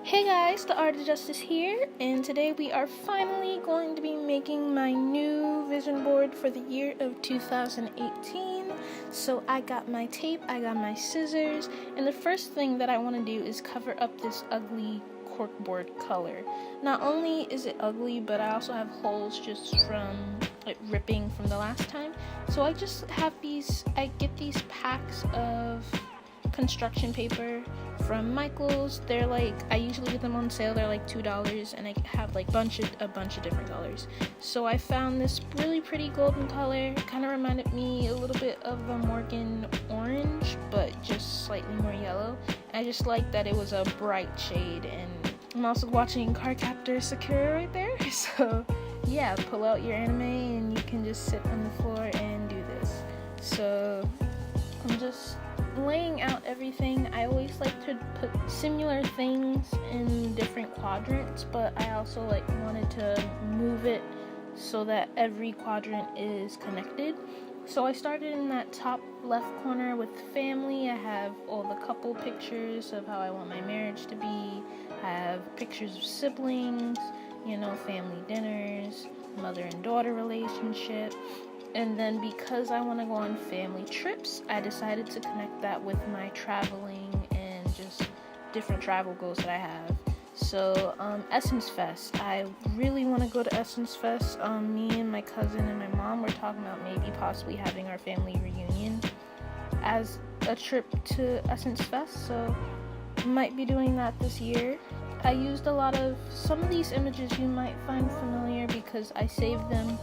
Hey guys, the Art of Justice here, and today we are finally going to be making my new vision board for the year of 2018. So I got my tape, I got my scissors, and the first thing that I want to do is cover up this ugly corkboard color. Not only is it ugly, but I also have holes just from it ripping from the last time. So I just have I get these packs of construction paper from Michael's. They're like, I usually get them on sale, they're like $2, and I have like a bunch of different colors. So I found this really pretty golden color. It kind of reminded me a little bit of the Morgan orange, but just slightly more yellow. I just like that it was a bright shade, and I'm also watching Cardcaptor Sakura right there. So yeah, pull out your anime and you can just sit on the floor and do this. So I'm just laying out everything. I always like to put similar things in different quadrants, but I also wanted to move it so that every quadrant is connected. So I started in that top left corner with family. I have all the couple pictures of how I want my marriage to be. I have pictures of siblings, family dinners, mother and daughter relationship. And then because I want to go on family trips, I decided to connect that with my traveling and just different travel goals that I have. So Essence Fest, I really want to go to Essence Fest. Me and my cousin and my mom were talking about maybe possibly having our family reunion as a trip to Essence Fest, so might be doing that this year. I used some of these images you might find familiar because I saved them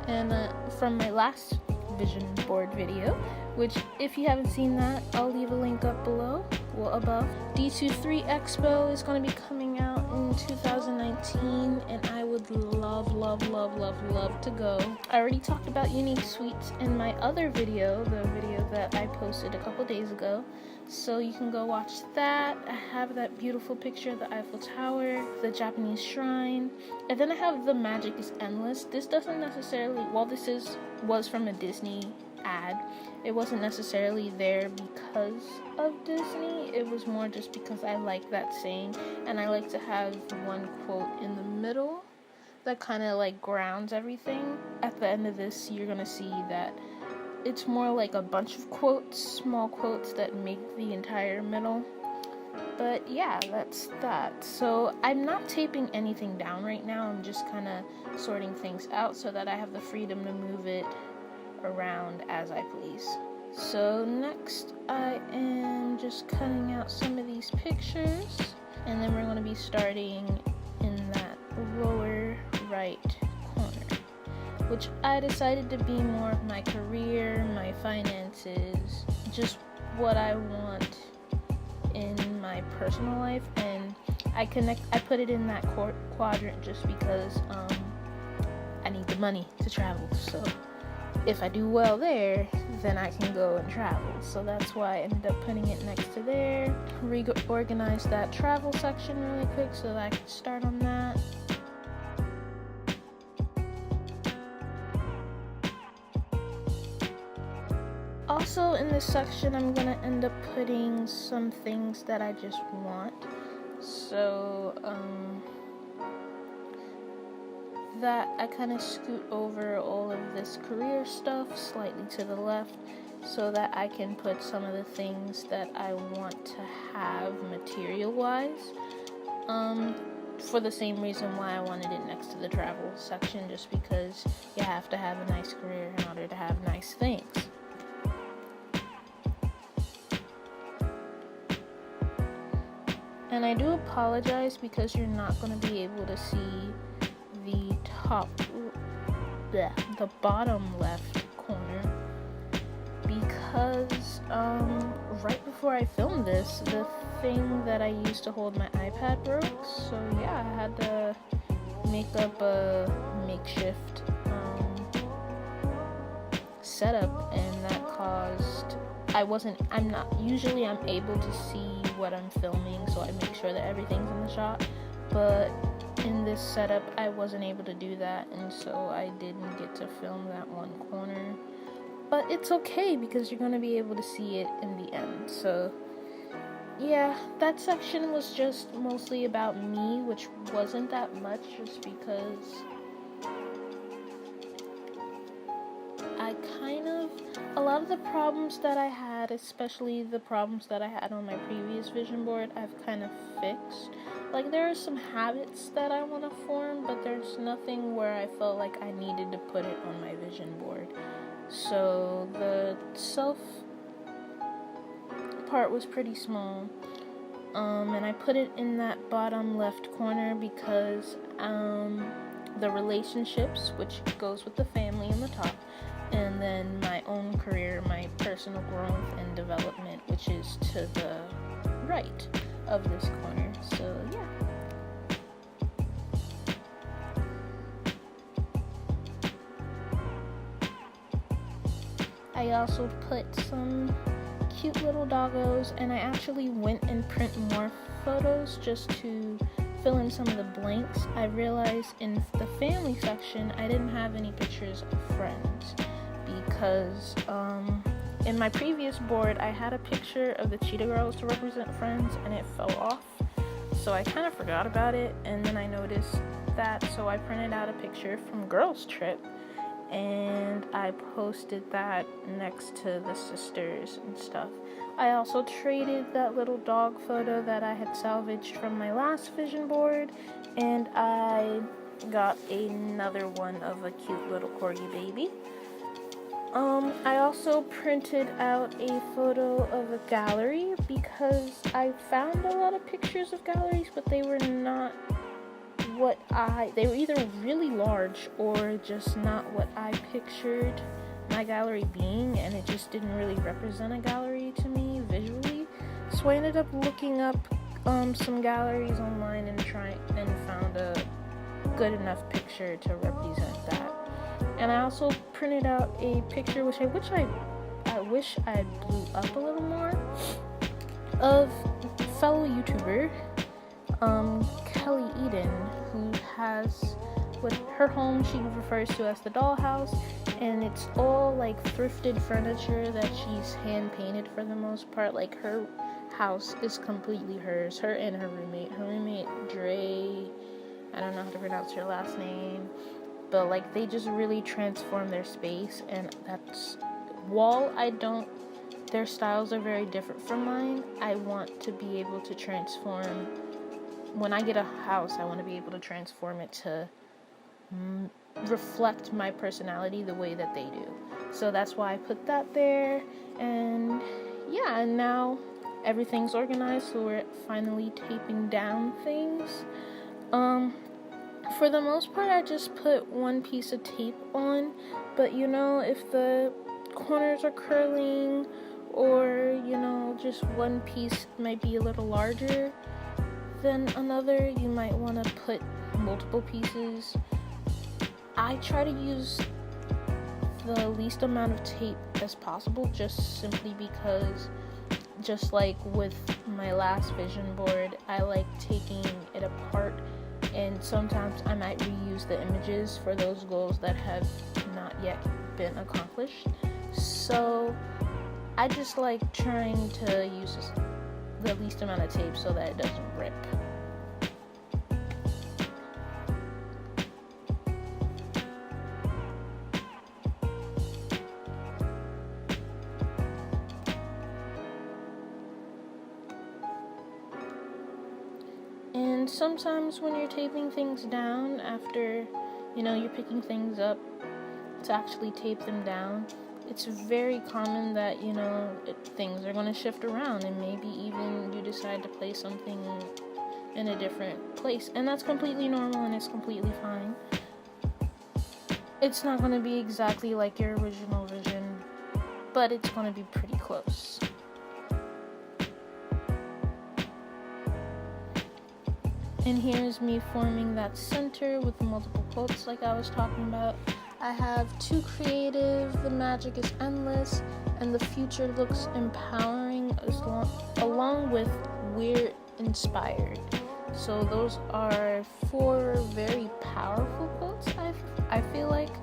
and from my last vision board video, which if you haven't seen that, I'll leave a link up below, above. D23 Expo is going to be coming out in 2019, and I would love to go. I already talked about unique sweets in my other video, the video that I posted a couple days ago, so you can go watch that. I have that beautiful picture of the Eiffel Tower, the Japanese shrine, and then I have the Magic is Endless. This doesn't necessarily, while this was from a Disney ad, it wasn't necessarily there because of Disney. It was more just because I like that saying, and I like to have one quote in the middle that kind of grounds everything. At the end of this, you're gonna see that it's more like a bunch of quotes, small quotes that make the entire middle. But yeah, that's that. So I'm not taping anything down right now. I'm just kind of sorting things out so that I have the freedom to move it around as I please. So next I am just cutting out some of these pictures, and then we're going to be starting in that lower right corner, which I decided to be more of my career, my finances, just what I want in my personal life. And I put it in that quadrant just because I need the money to travel. So if I do well there, then I can go and travel. So that's why I ended up putting it next to there. Reorganize that travel section really quick so that I can start on that. Also in this section, I'm gonna end up putting some things that I just want. So that I kind of scoot over all of this career stuff slightly to the left so that I can put some of the things that I want to have material-wise, for the same reason why I wanted it next to the travel section, just because you have to have a nice career in order to have nice things. And I do apologize because you're not going to be able to see the bottom left corner, because right before I filmed this, the thing that I used to hold my iPad broke. So yeah, I had to make up a makeshift setup, and that caused I'm able to see what I'm filming, so I make sure that everything's in the shot, but in this setup I wasn't able to do that, and so I didn't get to film that one corner. But it's okay because you're going to be able to see it in the end. So yeah, that section was just mostly about me, which wasn't that much, just because a lot of the problems that I had, especially the problems that I had on my previous vision board, I've kind of fixed. Like, there are some habits that I want to form, but there's nothing where I felt like I needed to put it on my vision board. So the self part was pretty small. And I put it in that bottom left corner because the relationships, which goes with the family in the top, and then my own career, my personal growth and development, which is to the right of this corner. So yeah. I also put some cute little doggos, and I actually went and print more photos just to fill in some of the blanks. I realized in the family section I didn't have any pictures of friends because in my previous board I had a picture of the cheetah girls to represent friends and it fell off, so I kind of forgot about it, and then I noticed that, so I printed out a picture from girls trip and I posted that next to the sisters and stuff. I also traded that little dog photo that I had salvaged from my last vision board, and I got another one of a cute little corgi baby. I also printed out a photo of a gallery because I found a lot of pictures of galleries, but they were not they were either really large or just not what I pictured my gallery being, and it just didn't really represent a gallery to me visually. So I ended up looking up some galleries online and found a good enough picture to represent that. And I also printed out a picture which I wish I blew up a little more, of fellow YouTuber Kelly Eden, who has, with her home she refers to as the dollhouse, and it's all like thrifted furniture that she's hand painted for the most part. Like, her house is completely hers, her and her roommate Dre, I don't know how to pronounce her last name, but like they just really transform their space, and that's, while their styles are very different from mine, I want to be able to transform. When I get a house, I want to be able to transform it to reflect my personality the way that they do. So that's why I put that there. And yeah, and now everything's organized, so we're finally taping down things. For the most part, I just put one piece of tape on, but if the corners are curling, or just one piece might be a little larger than another, you might want to put multiple pieces. I try to use the least amount of tape as possible, just simply because, just like with my last vision board, I like taking it apart, and sometimes I might reuse the images for those goals that have not yet been accomplished. So I just like trying to use the least amount of tape so that it doesn't rip. And sometimes when you're taping things down, after you're picking things up to actually tape them down, it's very common that things are going to shift around, and maybe even you decide to place something in a different place, and that's completely normal and it's completely fine. It's not going to be exactly like your original vision, but it's going to be pretty close. And here's me forming that center with multiple quotes like I was talking about. I have too creative, the magic is endless, and the future looks empowering, along with we're inspired. So those are 4 very powerful quotes, I feel like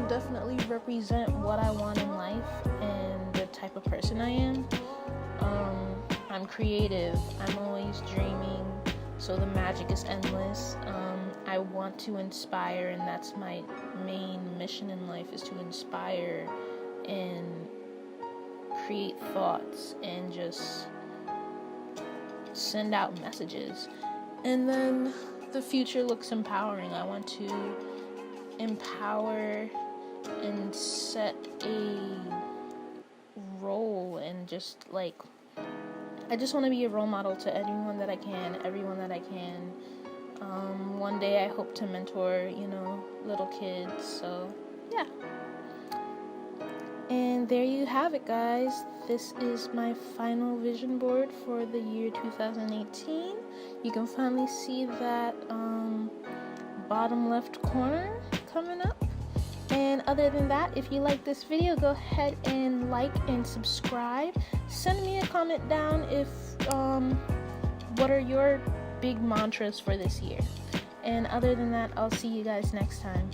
definitely represent what I want in life and the type of person I am. I'm creative. I'm always dreaming, so the magic is endless. I want to inspire, and that's my main mission in life, is to inspire and create thoughts and just send out messages. And then the future looks empowering. I want to empower and set a role, and just like, I just want to be a role model to everyone that I can. One day I hope to mentor, little kids. So, yeah. And there you have it, guys. This is my final vision board for the year 2018. You can finally see that bottom left corner coming up. And other than that, if you like this video, go ahead and like and subscribe. Send me a comment down if what are your big mantras for this year. And other than that, I'll see you guys next time.